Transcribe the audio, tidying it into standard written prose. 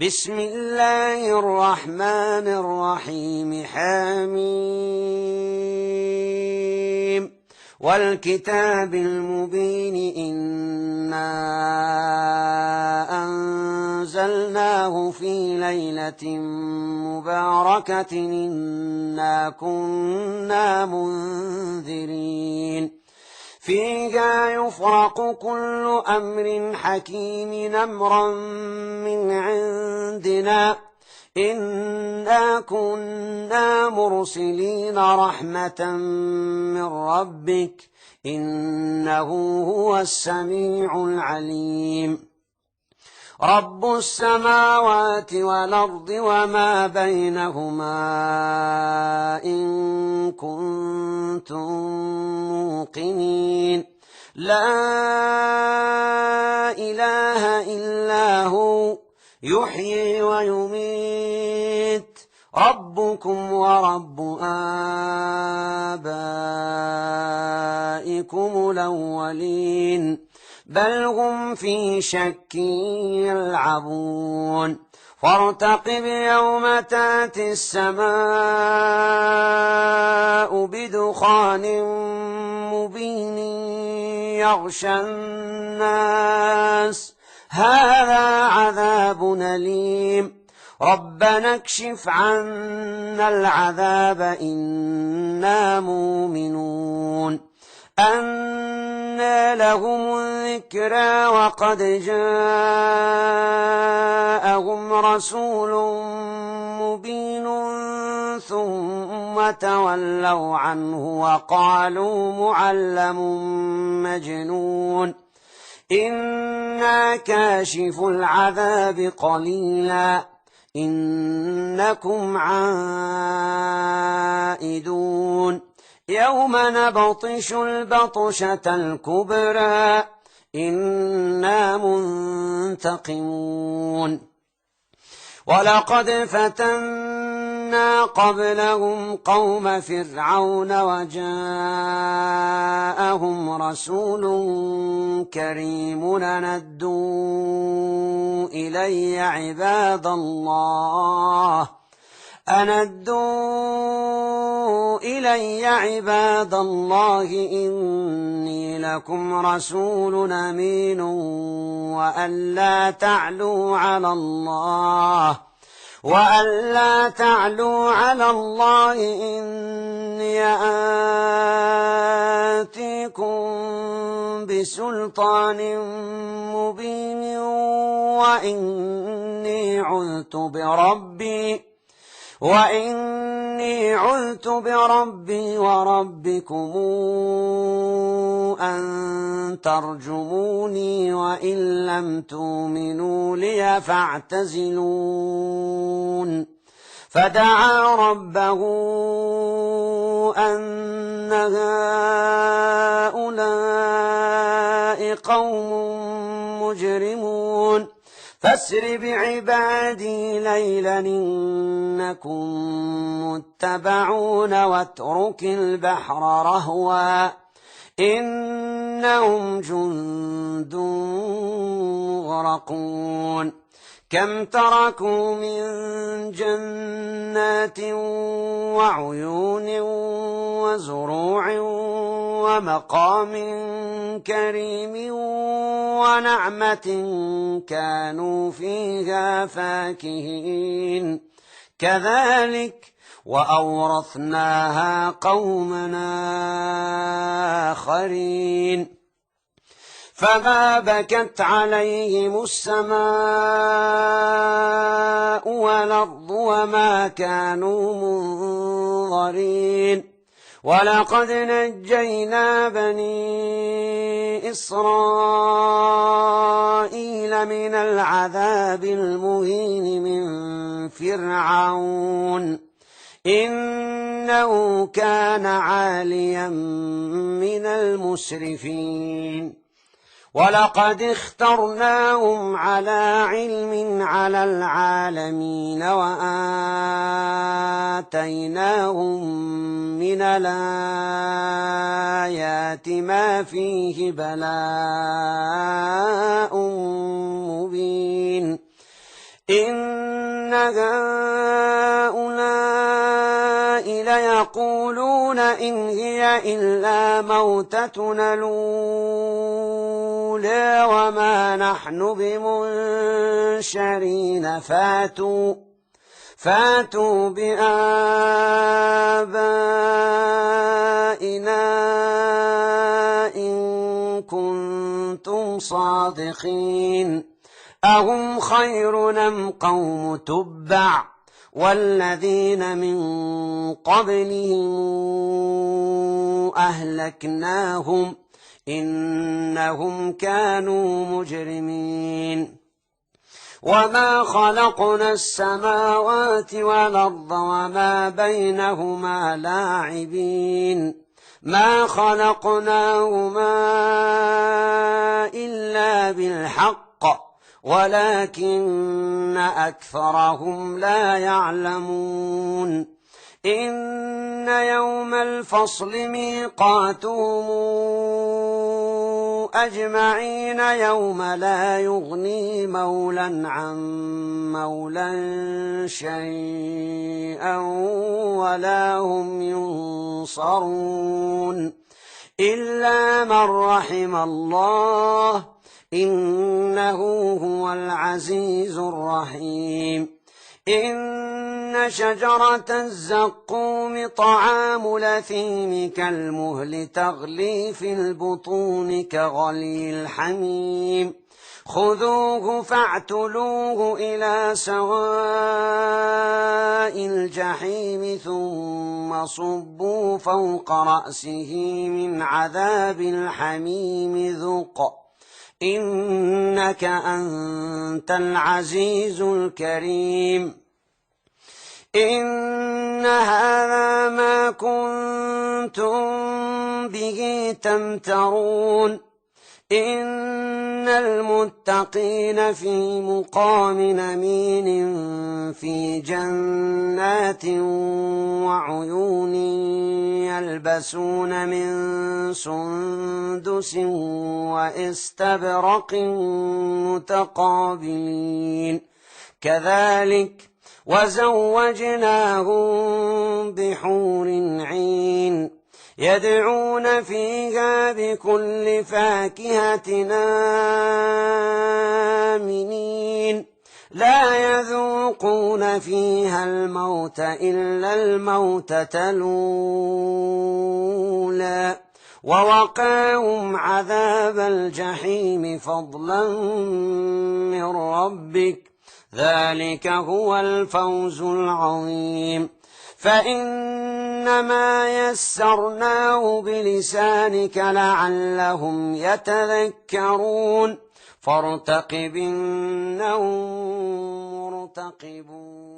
بسم الله الرحمن الرحيم حميم والكتاب المبين إنا أنزلناه في ليلة مباركة إنا كنا منذرين فيها يفرق كل أمر حكيم أمرا من عندنا إنا كنا مرسلين رحمة من ربك إنه هو السميع العليم رب السماوات والأرض وما بينهما إن كنتم موقنين لا إله إلا هو يحيي ويميت ربكم ورب آبائكم الأولين بل هم في شك يلعبون فارتقب يوم تأتي السماء بدخان مبين يغشى الناس هذا عذاب أليم ربنا اكشف عنا العذاب إنا مؤمنون أنى لهم الذكرى وقد جاءهم رسول مبين ثم تولوا عنه وقالوا معلم مجنون إنا كاشف العذاب قليلا إنكم عائدون يوم نبطش البطشة الكبرى إنا منتقمون ولقد فتنا قبلهم قوم فرعون وجاءهم رسول كريم أندوا إلي عباد الله إني لكم رسول أمين وأن لا تعلوا على الله إني آتيكم بسلطان مبين وإني عذت بربي وربكم أن ترجموني وإن لم تؤمنوا لي فاعتزلون فدعا ربه أن هؤلاء قوم مجرمون فاسر بعبادي ليلا إنكم متبعون واترك البحر رهوا إنهم جند مغرقون كم تركوا من جنات وعيون وزروع ومقام كريم ونعمة كانوا فيها فاكهين كذلك وأورثناها قومنا آخرين فما بكت عليهم السماء والأرض وما كانوا منظرين ولقد نجينا بني إسرائيل من العذاب المهين من فرعون إنه كان عاليا من المسرفين ولقد اخترناهم على علم على العالمين وآتيناهم من الآيات ما فيه بلاء مبين إن هؤلاء ليقولون إن هي إلا موتتنا الأولى وما نحن بمنشرين فاتوا بآبائنا إن كنتم صادقين أهم خير أم قوم تبع والذين من قبلهم أهلكناهم إنهم كانوا مجرمين وما خلقنا السماوات والأرض وما بينهما لاعبين ما خلقناهما إلا بالحق ولكن أكثرهم لا يعلمون إن يوم الفصل ميقاتهم أجمعين يوم لا يغني مولا عن مولا شيئا ولا هم ينصرون إلا من رحم الله إنه هو العزيز الرحيم إن شجرة الزقوم طعام الأثيم كالمهل تغلي في البطون كغلي الحميم خذوه فاعتلوه إلى سواء الجحيم ثم صبوا فوق رأسه من عذاب الحميم ذق إنك أنت العزيز الكريم إن هذا ما كنتم به تمترون إن المتقين في مقام أمين في جنات وعيون يلبسون من سندس واستبرق متقابلين كذلك وزوجناهم بحور عين يدعون فيها بكل فاكهة آمنين لا يذوقون فيها الموت إلا الموتة الأولى ووقاهم عذاب الجحيم فضلا من ربك ذلك هو الفوز العظيم فإنما يسرناه بلسانك لعلهم يتذكرون فارتقب إنهم مرتقبون